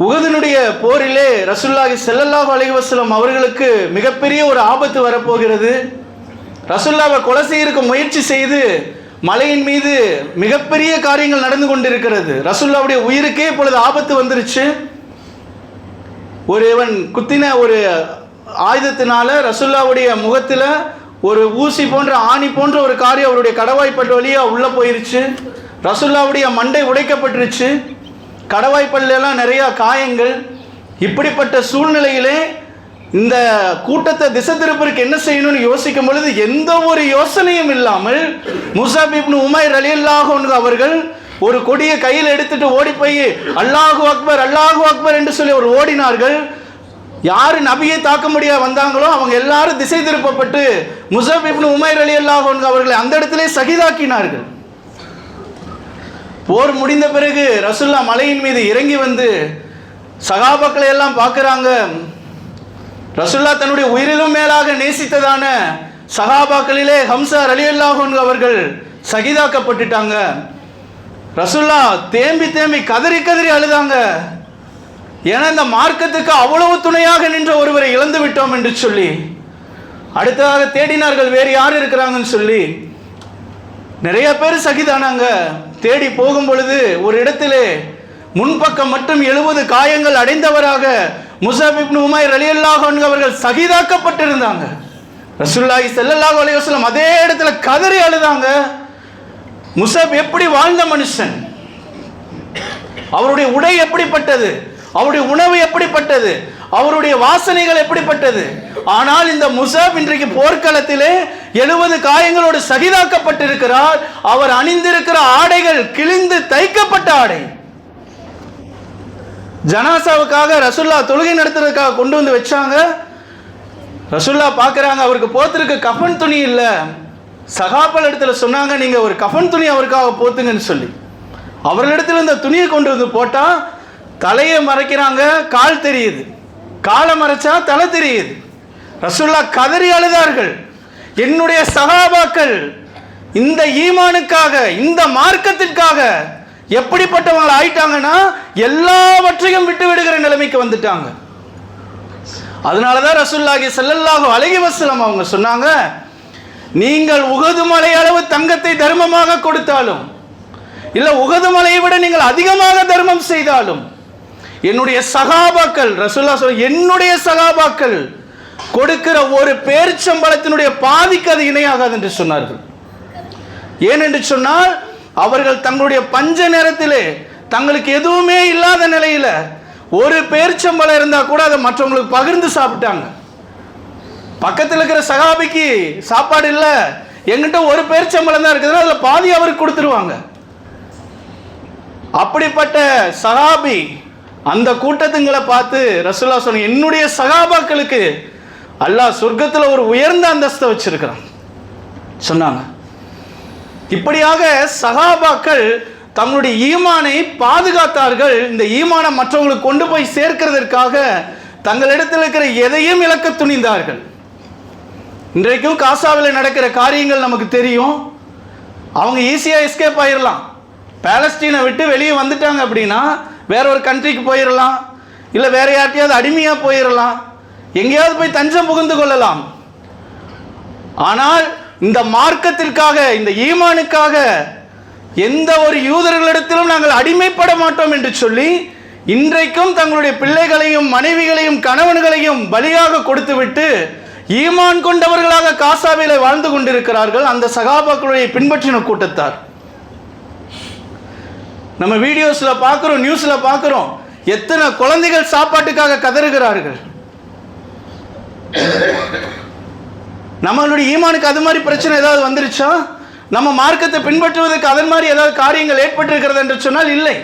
உஹதுனுடைய போரிலே ரசூலுல்லாஹி ஸல்லல்லாஹு அலைஹி வஸல்லம் அவர்களுக்கு மிகப்பெரிய ஒரு ஆபத்து வரப்போகிறது. ரசூலுல்லாஹ்வை கொலை செய்யறதுக்கு முயற்சி செய்து மலையின் மீது மிகப்பெரிய காரியங்கள் நடந்து கொண்டிருக்கிறது. ரசூலுல்லாஹ்வுடைய உயிருக்கே இப்பொழுது ஆபத்து வந்துருச்சு. ஒருவன் குத்தின ஒரு ஆயுதத்தினால ரசூலுல்லாஹ்வுடைய முகத்தில் ஒரு ஊசி போன்ற ஆணி போன்ற ஒரு காரியம் அவருடைய கடவாய்ப்பல் வழியாக உள்ளே போயிருச்சு. ரசூலுல்லாஹ்வுடைய மண்டை உடைக்கப்பட்டுருச்சு. கடவாய்ப்பல்லாம் நிறையா காயங்கள். இப்படிப்பட்ட சூழ்நிலையிலே இந்த கூட்டத்தை திசை திருப்பதற்கு என்ன செய்யணும்னு யோசிக்கும் பொழுது எந்த ஒரு யோசனையும் இல்லாமல் முஸஅப் இப்னு உமைர் ரலியல்லாஹு அன்ஹு அவர்கள் ஒரு கொடியை கையில் எடுத்துட்டு ஓடி போய் அல்லாஹு அக்பர் அல்லாஹு அக்பர் என்று சொல்லி அவர் ஓடினார்கள். யார் நபியை தாக்க முடிய வந்தாங்களோ அவங்க எல்லாரும் திசை திருப்பப்பட்டு முஸஅப் இப்னு உமைர் ரலியல்லாஹு அன்ஹு அவர்களை அந்த இடத்திலே ஷஹீதாக்கினார்கள். போர் முடிந்த பிறகு ரசூலுல்லாஹ் மலையின் மீது இறங்கி வந்து சகாபாக்களை எல்லாம் பார்க்குறாங்க. ரசூலுல்லாஹ் தன்னுடைய உயிரிலும் மேலாக நேசித்ததான சகாபாக்களிலே ஹம்ஸா ரலியல்லாஹு அன்ஹு அவர்கள் ஷஹீதாக்கப்பட்டுட்டாங்க. ரசூலுல்லாஹ் தேம்பி தேம்பி கதறி கதறி அழுதாங்க. ஏன்னா இந்த மார்க்கத்துக்கு அவ்வளவு துணையாக நின்ற ஒருவரை இழந்து விட்டோம் என்று சொல்லி அடுத்ததாக தேடினார்கள் வேறு யார் இருக்கிறாங்கன்னு சொல்லி. நிறைய பேர் ஷஹீதானாங்க. தேடி போகும் பொழுது ஒரு இடத்திலே முன்பக்கம் மட்டும் 70 காயங்கள் அடைந்தவராக முஸஅப் இப்னு உமைர் ரலியல்லாஹு அன்ஹு அவர்கள் ஷஹீதாக்கப்பட்டிருந்தாங்க. ரசூலுல்லாஹி ஸல்லல்லாஹு அலைஹி வஸல்லம் அதே இடத்துல கதறி அழுதாங்க. முஸஅப் எப்படி வாழ்ந்த மனுஷன், அவருடைய உடை எப்படிப்பட்டது, அவருடைய உணவு எப்படிப்பட்டது, அவருடைய வாசனைகள் எப்படிப்பட்டது. ஆனால் இந்த முஸஅப் இன்றைக்கு போர்க்களத்திலே 70 காயங்களோடு ஷஹீதாக்கப்பட்டிருக்கிறார். அவர் அணிந்திருக்கிற ஆடைகள் கிழிந்து தைக்கப்பட்ட ஆடை. ஜனாசாவுக்காக ரசூலுல்லாஹ் தொழுகை நடத்துறதுக்காக கொண்டு வந்து வச்சாங்க. ரசூலுல்லாஹ் பார்க்குறாங்க, அவருக்கு போத்திருக்க கஃபன் துணி இல்லை. சகாபாக்கள் இடத்துல சொன்னாங்க, நீங்க ஒரு கஃபன் துணி அவருக்காக போத்துங்கன்னு சொல்லி அவர்களிடத்தில் இந்த துணியை கொண்டு வந்து போட்டா தலையை மறைக்கிறாங்க, கால் தெரியுது. காலை மறைச்சா தலை தெரியுது. ரசூலுல்லாஹ் கதறி அழுதார்கள். என்னுடைய சஹாபாக்கள் இந்த ஈமானுக்காக, இந்த மார்க்கத்திற்காக எப்படிப்பட்டவங்க ஆயிட்டாங்கன்னா எல்லாவற்றையும் விட்டு விடுகிற நிலைமைக்கு வந்துட்டாங்க. அதனாலதான் ரசூலுல்லாஹி ஸல்லல்லாஹு அலைஹி வஸல்லம் அவங்க சொன்னாங்க, நீங்கள் உஹது மலை அளவு தங்கத்தை தர்மமாக கொடுத்தாலும், இல்ல உஹது மலையை விட நீங்கள் அதிகமாக தர்மம் செய்தாலும், என்னுடைய சகாபாக்கள், ரசூலுல்லாஹ் சொல்ல, என்னுடைய சகாபாக்கள் கொடுக்கிற ஒரு பேரிச்சம்பழத்தினுடைய பாதிக்கு அது இணையாகாது என்று சொன்னார்கள். ஏனென்று சொன்னால், அவர்கள் தங்களுடைய பஞ்ச நேரத்திலே தங்களுக்கு எதுவுமே இல்லாத நிலையில ஒரு பேரிச்சம்பழம் இருந்தா கூட அதை மற்றவங்களுக்கு பகிர்ந்து சாப்பிட்டாங்க. பக்கத்தில் இருக்கிற சகாபிக்கு சாப்பாடு இல்லை, எங்கிட்ட ஒரு பேரிச்சம்பழம் தான் இருக்குது, அதுல பாதி அவருக்கு கொடுத்துருவாங்க. அப்படிப்பட்ட சகாபி அந்த கூட்டத்துங்களை பார்த்து ரசூலுல்லாஹ் சொன்ன, என்னுடைய சகாபாக்களுக்கு அல்லாஹ் சொர்க்கத்துல ஒரு உயர்ந்த அந்தஸ்தை வச்சிருக்கிறான் சொன்னாங்க. இப்படியாக சகாபாக்கள் தங்களுடைய ஈமானை பாதுகாத்தார்கள். இந்த ஈமானை மற்றவங்களுக்கு கொண்டு போய் சேர்க்கிறதற்காக தங்களிடத்தில் இருக்கிற எதையும் இழக்க துணிந்தார்கள். இன்றைக்கும் காசாவில் நடக்கிற காரியங்கள் நமக்கு தெரியும். அவங்க ஈஸியா எஸ்கேப் ஆயிடலாம். பாலஸ்தீனை விட்டு வெளியே வந்துட்டாங்க அப்படின்னா வேற ஒரு கண்ட்ரிக்கு போயிடலாம், இல்லை வேற யார்ட்டையாவது அடிமையா போயிடலாம், எங்கேயாவது போய் தஞ்சம் புகுந்து கொள்ளலாம். ஆனால் இந்த மார்க்கத்திற்காக, இந்த ஈமானுக்காக எந்த ஒரு யூதர்களிடத்திலும் நாங்கள் அடிமைப்பட மாட்டோம் என்று சொல்லி இன்றைக்கும் தங்களுடைய பிள்ளைகளையும் மனைவிகளையும் கணவன்களையும் பலியாக கொடுத்துவிட்டு ஈமான் கொண்டவர்களாக காசாவிலே வாழ்ந்து கொண்டிருக்கிறார்கள் அந்த சகாபாக்களுடைய பின்பற்றின கூட்டத்தார். நம்ம வீடியோஸ்ல பார்க்கிறோம், நியூஸ்ல பார்க்கிறோம், எத்தனை குழந்தைகள் சாப்பாட்டுக்காக கதறுகிறார்கள். நம்மளுடைய ஈமானுக்கு அது மாதிரி பிரச்சனை ஏதாவது வந்துருச்சா? நம்ம மார்க்கத்தை பின்பற்றுவதற்கு அதன் மாதிரி ஏதாவது காரியங்கள் ஏற்பட்டிருக்கிறது என்று சொன்னால் இல்லை.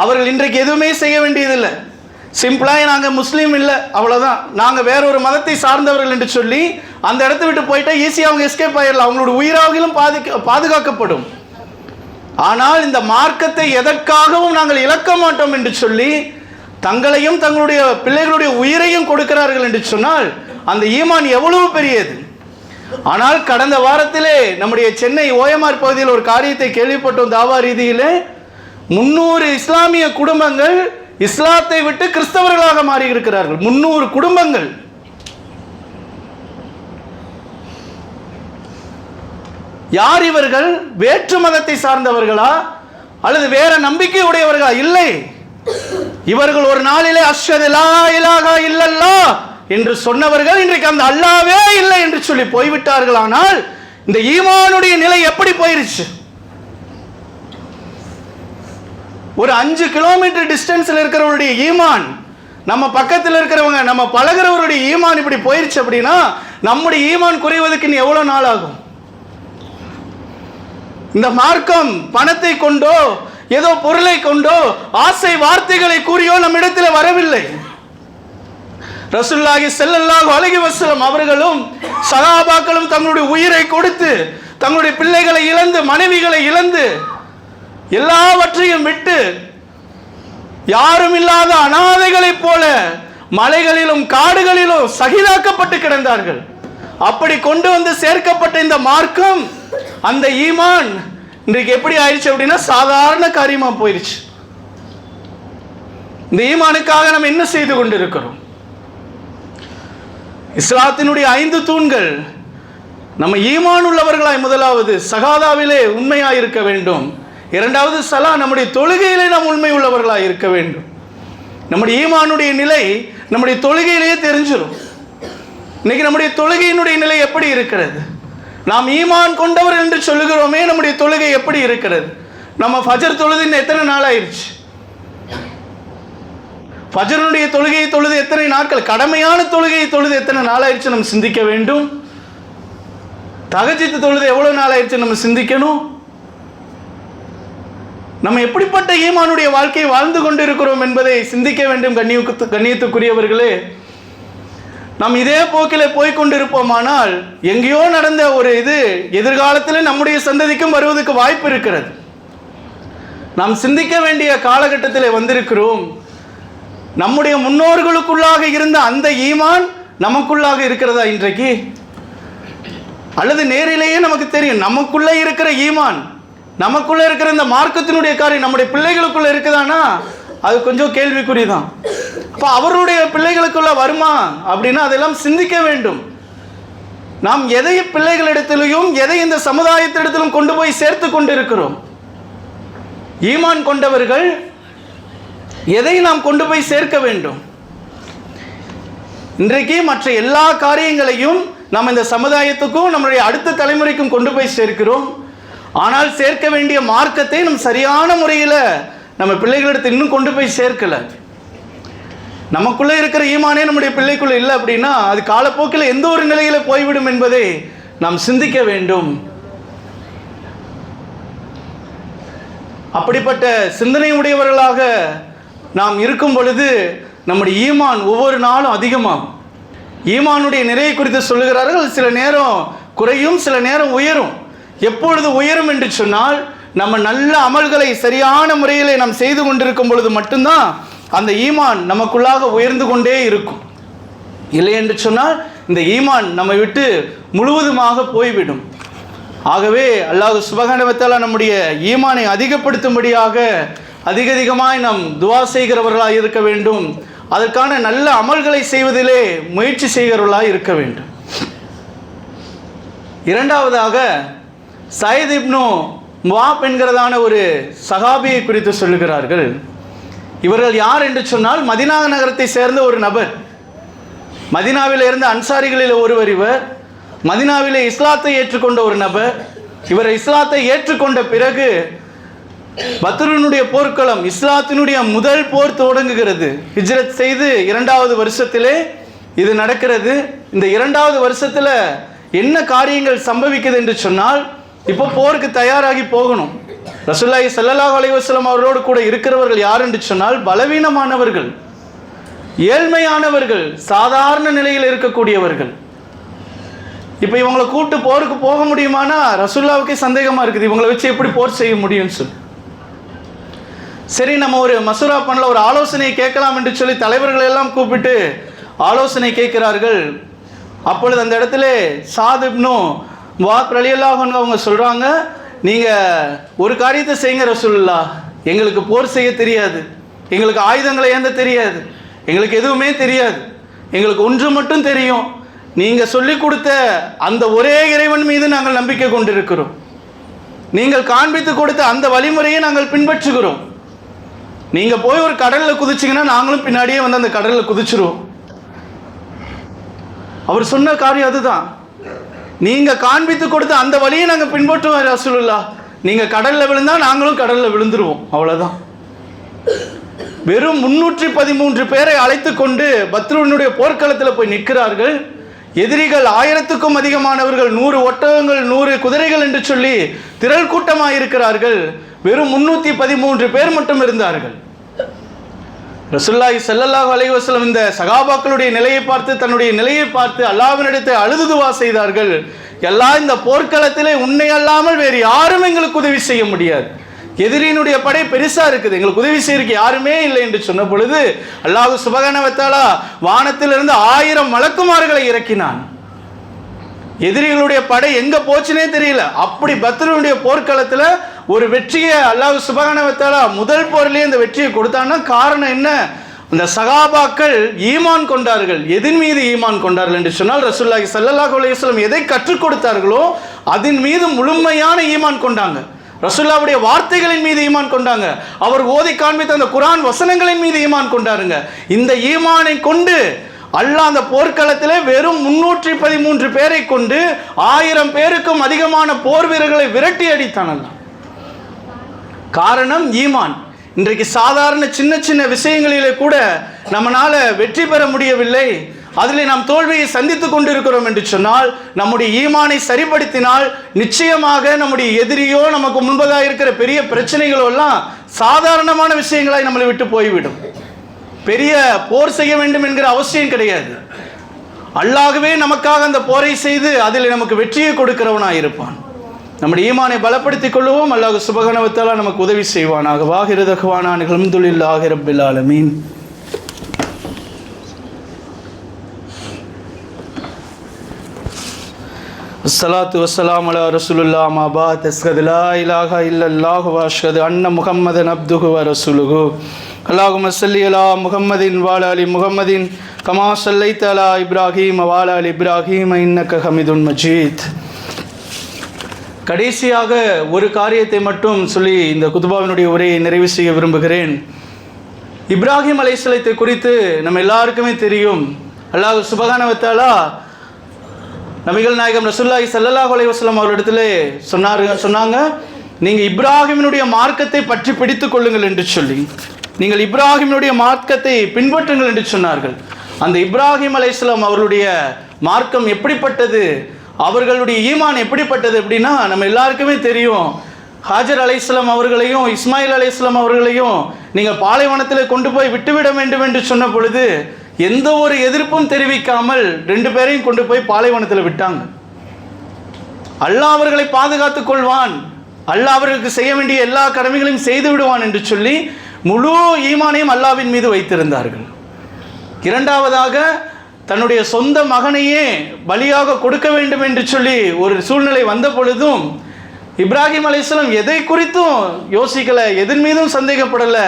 அவர்கள் இன்றைக்கு எதுவுமே செய்ய வேண்டியதில்லை. சிம்பிளாக நாங்கள் முஸ்லீம் இல்லை, அவ்வளோதான், நாங்கள் வேற ஒரு மதத்தை சார்ந்தவர்கள் என்று சொல்லி அந்த இடத்த விட்டு போயிட்டா ஈஸியாக அவங்க எஸ்கேப் ஆயிடலாம், அவங்களோட உயிராகிலும் பாதுகாக்கப்படும். ஆனால் இந்த மார்க்கத்தை எதற்காகவும் நாங்கள் இழக்க மாட்டோம் என்று சொல்லி தங்களையும் தங்களுடைய பிள்ளைகளுடைய உயிரையும் கொடுக்கிறார்கள் என்று சொன்னால் அந்த ஈமான் எவ்வளவு பெரியது. ஆனால் கடந்த வாரத்திலே நம்முடைய சென்னை ஓஎம்ஆர் பகுதியில் ஒரு காரியத்தை கேள்விப்பட்டோம். தாவா ரீதியிலே 300 இஸ்லாமிய குடும்பங்கள் இஸ்லாத்தை விட்டு கிறிஸ்தவர்களாக மாறி இருக்கிறார்கள். 300 குடும்பங்கள். யார் இவர்கள்? வேற்று மதத்தை சார்ந்தவர்களா அல்லது வேற நம்பிக்கை உடையவர்களா? இல்லை, இவர்கள் ஒரு நாளிலே அஷ்ஹது லா இலாஹா இல்லல்லாஹ் என்று சொன்னவர்கள் இன்றைக்கு அந்த அல்லாவே இல்லை என்று சொல்லி போய்விட்டார்கள். ஆனால் இந்த ஈமானுடைய நிலை எப்படி போயிருச்சு? ஒரு 5 கிலோமீட்டர் டிஸ்டன்ஸ்ல இருக்கிறவருடைய ஈமான், நம்ம பக்கத்தில் இருக்கிறவங்க, நம்ம பழகிறவருடைய ஈமான் இப்படி போயிருச்சு அப்படின்னா நம்முடைய ஈமான் குறைவதற்கு இன்னும் எவ்வளவு நாள் ஆகும்? இந்த மார்க்கம் பணத்தை கொண்டோ ஏதோ பொருளை கொண்டோ ஆசை வார்த்தைகளை கூறியோ நம்மிடத்தில் வரவில்லை. ரசூலுல்லாஹி ஸல்லல்லாஹு அலைஹி வஸல்லம் அவர்களும் சஹாபாக்களும் தங்களுடைய உயிரை கொடுத்து தங்களுடைய பிள்ளைகளை இழந்து மனைவிகளை இழந்து எல்லாவற்றையும் விட்டு யாரும் இல்லாத அனாதைகளைப் போல மலைகளிலும் காடுகளிலும் சகிதாக்கப்பட்டு கிடந்தார்கள். அப்படி கொண்டு வந்து சேர்க்கப்பட்ட இந்த மார்க்கம், அந்த ஈமான் இன்றைக்கு எப்படி ஆயிடுச்சு அப்படின்னா சாதாரண காரியமா போயிடுச்சு. இந்த ஈமானுக்காக நம்ம என்ன செய்து கொண்டிருக்கிறோம்? இஸ்லாத்தினுடைய 5 தூண்கள். நம்ம ஈமான் உள்ளவர்களாய் முதலாவது சகாதாவிலே உண்மையாய் இருக்க வேண்டும். இரண்டாவது சலா, நம்முடைய தொழுகையிலே நாம் உண்மை உள்ளவர்களாய் இருக்க வேண்டும். நம்முடைய ஈமானுடைய நிலை நம்முடைய தொழுகையிலேயே தெரிஞ்சிடும். இன்னைக்கு நம்முடைய தொழுகையினுடைய நிலை எப்படி இருக்கிறது? நாம் ஈமான் கொண்டவர் என்று சொல்லுகிறோமே, நம்முடைய தொழுகை எப்படி இருக்கிறது? நம்ம ஃபஜர் தொழுது எத்தனை நாள் ஆயிடுச்சு? ஃபஜருடைய தொழுகையை தொழுது எத்தனை நாட்கள்? கடமையான தொழுகையை தொழுது எத்தனை நாள் ஆயிடுச்சு நம்ம சிந்திக்க வேண்டும். தஹஜ்ஜுத் தொழுது எவ்வளவு நாள் ஆயிடுச்சு நம்ம சிந்திக்கணும். நம்ம எப்படிப்பட்ட ஈமானுடைய வாழ்க்கையை வாழ்ந்து கொண்டிருக்கிறோம் என்பதை சிந்திக்க வேண்டும். கண்ணியத்துக்குரியவர்களே, நாம் இதே போக்கில் போய்கொண்டிருப்போமானால் எங்கேயோ நடந்த ஒரு இது எதிர்காலத்தில் நம்முடைய சந்ததிக்கும் வருவதற்கு வாய்ப்பு இருக்கிறது. நாம் சிந்திக்க வேண்டிய காலகட்டத்தில் வந்திருக்கிறோம். நம்முடைய முன்னோர்களுக்குள்ளாக இருந்த அந்த ஈமான் நமக்குள்ளாக இருக்கிறதா இன்றைக்கு? அல்லது நேரிலேயே நமக்கு தெரியும் நமக்குள்ளே இருக்கிற ஈமான், நமக்குள்ளே இருக்கிற இந்த மார்க்கத்தினுடைய காரியம் நம்முடைய பிள்ளைகளுக்குள்ள இருக்குதானா? அது கொஞ்சம் கேள்விக்குறிதான். அப்போ அவருடைய பிள்ளைகளுக்குள்ள வருமா அப்படின்னா அதெல்லாம் சிந்திக்க வேண்டும். நாம் எதை பிள்ளைகளிடத்திலும் எதை இந்த சமுதாயத்திடத்திலும் கொண்டு போய் சேர்த்து கொண்டிருக்கிறோம்? ஈமான் கொண்டவர்கள் எதை நாம் கொண்டு போய் சேர்க்க வேண்டும்? இன்றைக்கு மற்ற எல்லா காரியங்களையும் நாம் இந்த சமுதாயத்துக்கும் நம்முடைய அடுத்த தலைமுறைக்கும் கொண்டு போய் சேர்க்கிறோம். ஆனால் சேர்க்க வேண்டிய மார்க்கத்தை நம் சரியான முறையில் நம்ம பிள்ளைகளிடத்தில் இன்னும் கொண்டு போய் சேர்க்கலை. நமக்குள்ளே இருக்கிற ஈமானே நம்முடைய பிள்ளைக்குள்ளே இல்லை அப்படின்னா அது காலப்போக்கில் எந்த ஒரு நிலையில போய்விடும் என்பதை நாம் சிந்திக்க வேண்டும். அப்படிப்பட்ட சிந்தனை உடையவர்களாக நாம் இருக்கும் பொழுது நம்முடைய ஈமான் ஒவ்வொரு நாளும் அதிகமாகும். ஈமானுடைய நிறையை குறித்து சொல்லுகிறார்கள், சில நேரம் குறையும், சில நேரம் உயரும். எப்பொழுது உயரும் என்று சொன்னால் நம்ம நல்ல அமல்களை சரியான முறையிலே நாம் செய்து கொண்டிருக்கும் பொழுது மட்டும்தான் அந்த ஈமான் நமக்குள்ளாக உயர்ந்து கொண்டே இருக்கும். இல்லை என்று சொன்னால் இந்த ஈமான் நம்மை விட்டு முழுவதுமாக போய்விடும். ஆகவே அல்லாஹ் சுப்ஹானஹு வ தஆலா நம்முடைய ஈமானை அதிகப்படுத்தும்படியாக அதிகமாய் நாம் துஆ செய்கிறவர்களாக இருக்க வேண்டும். அதற்கான நல்ல அமல்களை செய்வதிலே முயற்சி செய்கிறவர்களாக இருக்க வேண்டும். இரண்டாவதாக சயீத் இப்னு முஆப் என்கிறதான ஒரு சஹாபியை குறித்து சொல்லுகிறார்கள். இவர்கள் யார் என்று சொன்னால் மதீனா நகரத்தை சேர்ந்த ஒரு நபர். மதீனாவில் இருந்த அன்சாரிகளில் ஒருவர் இவர். மதீனாவிலே இஸ்லாத்தை ஏற்றுக்கொண்ட ஒரு நபர். இவர் இஸ்லாத்தை ஏற்றுக்கொண்ட பிறகு பத்ருனுடைய போர்க்களம், இஸ்லாத்தினுடைய முதல் போர் தொடங்குகிறது. ஹிஜ்ரத் செய்து 2வது வருஷத்திலே இது நடக்கிறது. இந்த 2வது வருஷத்தில் என்ன காரியங்கள் சம்பவிக்குது என்று சொன்னால், இப்போ போருக்கு தயாராகி போகணும். ரசூலுல்லாஹி ஸல்லல்லாஹு அலைஹி வஸல்லம் அவர்களோடு கூட இருக்கிறவர்கள் யார் என்று சொன்னால் பலவீனமானவர்கள், ஏழ்மையானவர்கள், சாதாரண நிலையில் இருக்கக்கூடியவர்கள். இப்போ இவங்களை கூப்பிட்டு போருக்கு போக முடியுமானா ரசூலுல்லாஹ்வுக்கே சந்தேகமாக இருக்குது, இவங்களை வச்சு எப்படி போர் செய்ய முடியும்னு சொல்லி. சரி, நம்ம ஒரு மசூரா பண்ணல, ஒரு ஆலோசனை கேட்கலாம் என்று சொல்லி தலைவர்கள் எல்லாம் கூப்பிட்டு ஆலோசனை கேட்கிறார்கள். அப்பொழுது அந்த இடத்துல சாத் இப்னு முஆத் ரலியல்லாஹு அன்ஹு அவங்க சொல்கிறாங்க, நீங்கள் ஒரு காரியத்தை செய்யுங்க ரசூலுல்லாஹ், எங்களுக்கு போர் செய்ய தெரியாது, எங்களுக்கு ஆயுதங்களை ஏந்த தெரியாது, எங்களுக்கு எதுவுமே தெரியாது, எங்களுக்கு ஒன்று மட்டும் தெரியும், நீங்கள் சொல்லிக் கொடுத்த அந்த ஒரே இறைவன் மீது நாங்கள் நம்பிக்கை கொண்டிருக்கிறோம், நீங்கள் காண்பித்து கொடுத்த அந்த வழிமுறையை நாங்கள் பின்பற்றுகிறோம். நீங்கள் போய் ஒரு கடலில் குதிச்சிங்கன்னா நாங்களும் பின்னாடியே வந்து அந்த கடலில் குதிச்சிருவோம். அவர் சொன்ன காரியம் அதுதான். நீங்கள் காண்பித்து கொடுத்த அந்த வழியை நாங்கள் பின்பற்றுவோம் ரசூலுல்லாஹ், நீங்கள் கடலில் விழுந்தால் நாங்களும் கடலில் விழுந்துருவோம், அவ்வளோதான். வெறும் 313 பேரை அழைத்து கொண்டு பத்ருனுடைய போர்க்களத்தில் போய் நிற்கிறார்கள். எதிரிகள் 1000க்கும் அதிகமானவர்கள், 100 ஒட்டகங்கள் 100 குதிரைகள் என்று சொல்லி திரள் கூட்டமாக இருக்கிறார்கள். வெறும் 313 பேர் மட்டும் இருந்தார்கள். ரசூலுல்லாஹி ஸல்லல்லாஹு அலைஹி வஸல்லம் இந்த சகாபாக்களுடைய நிலையை பார்த்து, தன்னுடைய நிலையை பார்த்து அல்லாஹ்வினிடத்தை அழுது துஆ செய்தார்கள். எல்லாம் இந்த போர்க்களத்திலே உன்னை அல்லாமல் வேறு யாரும் எங்களுக்கு உதவி செய்ய முடியாது, எதிரியினுடைய படை பெருசா இருக்குது, எங்களுக்கு உதவி செய்யறதுக்கு யாருமே இல்லை என்று சொன்ன பொழுது அல்லாஹ் சுப்ஹானஹு வ தஆலா வானத்திலிருந்து 1000 மலக்குமார்களை இறக்கினான். எதிரிகளுடைய படை எங்க போச்சுனே தெரியல. அப்படி பத்ருனுடைய போர்க்களத்தில் ஒரு வெற்றியை அல்லாஹ் சுப்ஹானஹு வ தஆலா முதல் போரிலே இந்த வெற்றியை கொடுத்தான்னா காரணம் என்ன? அந்த சகாபாக்கள் ஈமான் கொண்டார்கள். எதின் மீது ஈமான் கொண்டார்கள் என்று சொன்னால் ரசூலுல்லாஹி ஸல்லல்லாஹு அலைஹி வஸல்லம் எதை கற்றுக் கொடுத்தார்களோ அதன் மீது முழுமையான ஈமான் கொண்டாங்க. ரசூலுல்லாஹ்வுடைய வார்த்தைகளின் மீது ஈமான் கொண்டாங்க. அவர் ஓதி காண்பித்த அந்த குர்ஆன் வசனங்களின் மீது ஈமான் கொண்டாருங்க. இந்த ஈமானை கொண்டு அல்லாஹ் அந்த போர்க்களத்திலே வெறும் 313 பேரை கொண்டு 1000 பேருக்கும் அதிகமான போர் வீரர்களை விரட்டி அடித்தான் அல்லாஹ். காரணம் ஈமான். இன்றைக்கு சாதாரண சின்ன சின்ன விஷயங்களிலே கூட நம்மளால வெற்றி பெற முடியவில்லை, அதில் நாம் தோல்வியை சந்தித்துக் கொண்டிருக்கிறோம் என்று சொன்னால் நம்முடைய ஈமானை சரிப்படுத்தினால் நிச்சயமாக நம்முடைய எதிரியோ நமக்கு முன்பதாக இருக்கிற பெரிய பிரச்சனைகளோ எல்லாம் சாதாரணமான விஷயங்களாய் நம்மளை விட்டு போய்விடும். பெரிய போர் செய்ய வேண்டும் என்கிற அவசியம் கிடையாது. அல்லாஹ்வே நமக்காக அந்த போரை செய்து அதில் நமக்கு வெற்றியை கொடுக்கிறவனாக இருப்பான். நம்முடைய ஈமானை பலப்படுத்திக் கொள்வோம். அல்லாஹ் சுப்ஹானஹு வ தஆலா நமக்கு உதவி செய்வானாக. வாஹிரு தஹ்வானா அல்ஹம்துலில்லாஹி ரப்பில் ஆலமீன். அஸ்ஸலாத்து வஸ்ஸலாமு அலா ரசூலுல்லாஹ் அம்மா பஅத். அஷ்ஹது லா இலாஹா இல்லல்லாஹு வ அஷ்ஹது அன்ன முஹம்மதன் அப்துஹு வ ரசூலுஹு. அல்லாஹும்ம ஸல்லி அலா முஹம்மதின் வ அலா ஆலி முஹம்மதின் கமா ஸல்லைத அலா இப்ராஹீம் வ அலா ஆலி இப்ராஹீம் இன்னக ஹமீதுன் மஜீத். கடைசியாக ஒரு காரியத்தை மட்டும் சொல்லி இந்த குதுபாவினுடைய உரையை நிறைவு செய்ய விரும்புகிறேன். இப்ராஹிம் அலைஹிஸ்ஸலாத்தை குறித்து நம்ம எல்லாருக்குமே தெரியும். அல்லாஹ் சுப்ஹானஹு வ தஆலா நபிகள் நாயகம் ரசூலுல்லாஹி ஸல்லல்லாஹு அலைஹி வஸல்லம் அவர்களிடத்திலே சொன்னாங்க, நீங்கள் இப்ராஹிமினுடைய மார்க்கத்தை பற்றி பிடித்துக் கொள்ளுங்கள் என்று சொல்லி, நீங்கள் இப்ராஹிமினுடைய மார்க்கத்தை பின்பற்றுங்கள் என்று சொன்னார்கள். அந்த இப்ராஹிம் அலைஹிஸ்ஸலாம் அவர்களுடைய மார்க்கம் எப்படிப்பட்டது, அவர்களுடைய ஈமான் எப்படிப்பட்டது அப்படின்னா நம்ம எல்லாருக்குமே தெரியும். ஹாஜர் அலைஹிஸ்ஸலாம் அவர்களையும் இஸ்மாயில் அலைஹிஸ்ஸலாம் அவர்களையும் நீங்கள் பாலைவனத்தில் கொண்டு போய் விட்டுவிட வேண்டும் என்று சொன்ன பொழுது எந்த ஒரு எதிர்ப்பும் தெரிவிக்காமல் 2 பேரையும் கொண்டு போய் பாலைவனத்தில் விட்டாங்க. அல்லாஹ் அவர்களை பாதுகாத்துக் கொள்வான், அல்லாஹ் அவர்களுக்கு செய்ய வேண்டிய எல்லா கடமைகளையும் செய்து விடுவான் என்று சொல்லி முழு ஈமானையும் அல்லாஹ்வின் மீது வைத்திருந்தார்கள். இரண்டாவதாக தன்னுடைய சொந்த மகனையே பலியாக கொடுக்க வேண்டும் என்று சொல்லி ஒரு சூழ்நிலை வந்த பொழுதும் இப்ராஹிம் அலைஹிஸ்ஸலாம் எதை குறித்தும் யோசிக்கல, எதன் மீதும் சந்தேகப்படலை.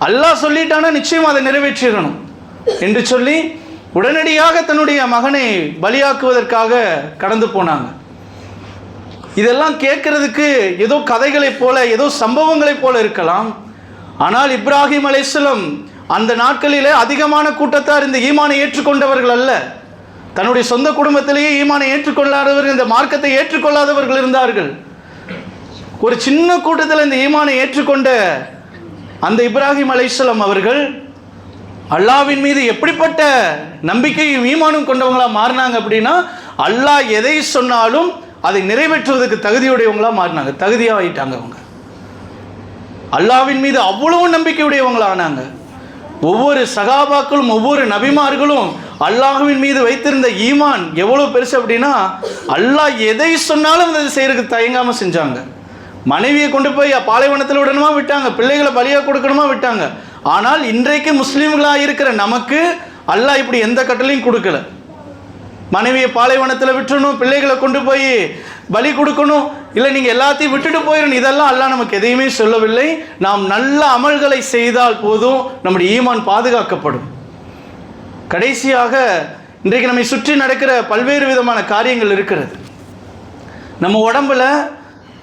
அல்லாஹ் சொல்லிட்டானா நிச்சயம் அதை நிறைவேற்றிடணும் என்று சொல்லி உடனடியாக தன்னுடைய மகனை பலியாக்குவதற்காக கடந்து போனாங்க. இதெல்லாம் கேட்கறதுக்கு ஏதோ கதைகளைப் போல, ஏதோ சம்பவங்களைப் போல இருக்கலாம். ஆனால் இப்ராஹிம் அலைஹிஸ்ஸலாம் அந்த நாட்களிலே அதிகமான கூட்டத்தார் இந்த ஈமானை ஏற்றுக்கொண்டவர்கள் அல்ல. தன்னுடைய சொந்த குடும்பத்திலேயே ஈமானை ஏற்றுக்கொள்ளாதவர்கள், இந்த மார்க்கத்தை ஏற்றுக்கொள்ளாதவர்கள் இருந்தார்கள். ஒரு சின்ன கூட்டத்தில் இந்த ஈமானை ஏற்றுக்கொண்ட அந்த இப்ராஹிம் அலைஹிஸ்ஸலாம் அவர்கள் அல்லாஹ்வின் மீது எப்படிப்பட்ட நம்பிக்கையும் ஈமானும் கொண்டவங்களா மாறினாங்க அப்படின்னா, அல்லாஹ் எதை சொன்னாலும் அதை நிறைவேற்றுவதற்கு தகுதியுடையவங்களா மாறினாங்க, தகுதியாகிட்டாங்க. அவங்க அல்லாஹ்வின் மீது அவ்வளவு நம்பிக்கையுடையவங்களா ஆனாங்க. ஒவ்வொரு சகாபாக்களும் ஒவ்வொரு நபிமார்களும் அல்லாஹ்வின் மீது வைத்திருந்த ஈமான் எவ்வளோ பெருசு அப்படின்னா, அல்லாஹ் எதை சொன்னாலும் அதை செய்யறதுக்கு தயங்காமல் செஞ்சாங்க. மனைவியை கொண்டு போய் பாலைவனத்தில் விடணுமா விட்டாங்க, பிள்ளைகளை பலியாக கொடுக்கணுமா விட்டாங்க. ஆனால் இன்றைக்கு முஸ்லீம்களாக இருக்கிற நமக்கு அல்லாஹ் இப்படி எந்த கட்டளையும் கொடுக்கல. மனைவியை பாலைவனத்தில் விட்டுறணும், பிள்ளைகளை கொண்டு போய் பலி கொடுக்கணும், இல்லை நீங்கள் எல்லாத்தையும் விட்டுட்டு போயிடணும், இதெல்லாம் அல்லாஹ் நமக்கு எதையுமே சொல்லவில்லை. நாம் நல்ல அமல்களை செய்தால் போதும் நம்முடைய ஈமான் பாதுகாக்கப்படும். கடைசியாக இன்றைக்கு நம்மை சுற்றி நடக்கிற பல்வேறு விதமான காரியங்கள் இருக்கிறது. நம்ம உடம்புல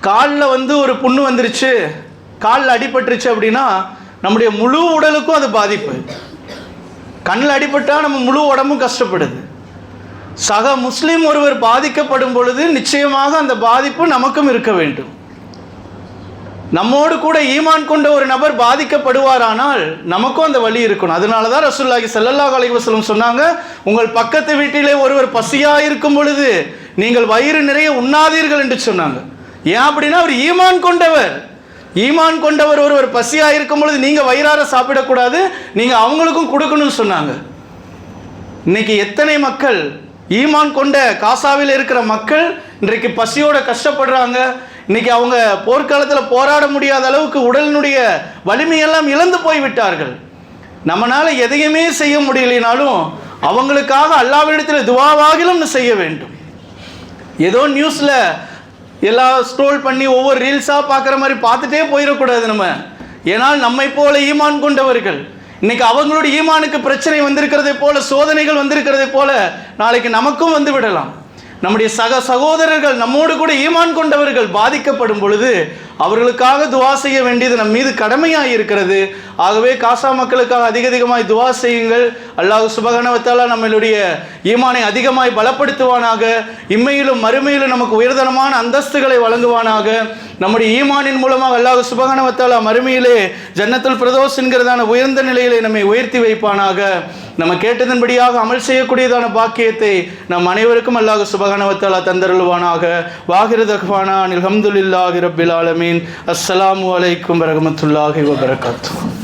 காலில் ஒரு புண்ணு வந்துருச்சு, காலில் அடிபட்டுருச்சு அப்படின்னா நம்முடைய முழு உடலுக்கும் அது பாதிப்பு. கண்ணில் அடிபட்டால் நம்ம முழு உடம்பும் கஷ்டப்படுது. சக முஸ்லீம் ஒருவர் பாதிக்கப்படும் பொழுது நிச்சயமாக அந்த பாதிப்பு நமக்கும் இருக்க வேண்டும். நம்மோடு கூட ஈமான் கொண்ட ஒரு நபர் பாதிக்கப்படுவாரானால் நமக்கும் அந்த வலி இருக்கணும். அதனால தான் ரசூலுல்லாஹி ஸல்லல்லாஹு அலைஹி வஸல்லம் சொன்னாங்க, உங்கள் பக்கத்து வீட்டிலே ஒருவர் பசியாக இருக்கும் பொழுது நீங்கள் வயிறு நிறைய உண்ணாதீர்கள் என்று சொன்னாங்க. ஏன் அப்படின்னா அவர் ஈமான் கொண்டவர். ஈமான் கொண்டவர் ஒருவர் பசியாக இருக்கும் பொழுது நீங்கள் வயிறார சாப்பிடக்கூடாது, நீங்கள் அவங்களுக்கும் கொடுக்கணும்னு சொன்னாங்க. இன்னைக்கு எத்தனை மக்கள் ஈமான் கொண்ட காசாவில் இருக்கிற மக்கள் இன்றைக்கு பசியோட கஷ்டப்படுறாங்க. இன்னைக்கு அவங்க போர்க்காலத்தில் போராட முடியாத அளவுக்கு உடலினுடைய வலிமையெல்லாம் இழந்து போய்விட்டார்கள். நம்மளால எதையுமே செய்ய முடியலைனாலும் அவங்களுக்காக அல்லாஹ்விடத்தில் துஆவாகிலும் செய்ய வேண்டும். ஏதோ நியூஸில் எல்லாம் ஸ்க்ரோல் பண்ணி ஒவ்வொரு ரீல்ஸாக பார்க்குற மாதிரி பார்த்துட்டே போயிடக்கூடாது நம்ம. ஏன்னால் நம்மை போல ஈமான் கொண்டவர்கள் இன்னைக்கு அவங்களுடைய ஈமானுக்கு பிரச்சனை வந்திருக்கிறதை போல, சோதனைகள் வந்திருக்கிறதை போல நாளைக்கு நமக்கும் வந்து விடலாம். நம்முடைய சகோதரர்கள் நம்மோடு கூட ஈமான் கொண்டவர்கள் பாதிக்கப்படும் பொழுது அவர்களுக்காக துஆ செய்ய வேண்டியது நம் மீது கடமையாக இருக்கிறது. ஆகவே காசா மக்களுக்காக அதிகமாய் துஆ செய்யுங்கள். அல்லாஹ் சுப்ஹானஹு வ தஆலா நம்மளுடைய ஈமானை அதிகமாய் பலப்படுத்துவானாக. இம்மையிலும் மறுமையிலும் நமக்கு உயர்தரமான அந்தஸ்துகளை வழங்குவானாக. நம்முடைய ஈமானின் மூலமாக அல்லாஹ் சுப்ஹானஹு வ தஆலா மறுமையிலே ஜன்னத்துல் ஃபிர்தௌஸ் என்கிறதான உயர்ந்த நிலையிலே நம்மை உயர்த்தி வைப்பானாக. நம்ம கேட்டதன்படியாக அமல் செய்யக்கூடியதான பாக்கியத்தை நம் அனைவருக்கும் அல்லாஹ் சுப்ஹானஹு வ தஆலா தந்தருள்வானாக. வாஹிரு தக்வானா அல்ஹம்துலில்லாஹி ரப்பில் ஆலமீன். அஸ்ஸலாமு அலைக்கும் வரஹ்மத்துல்லாஹி வபரகாத்துஹு.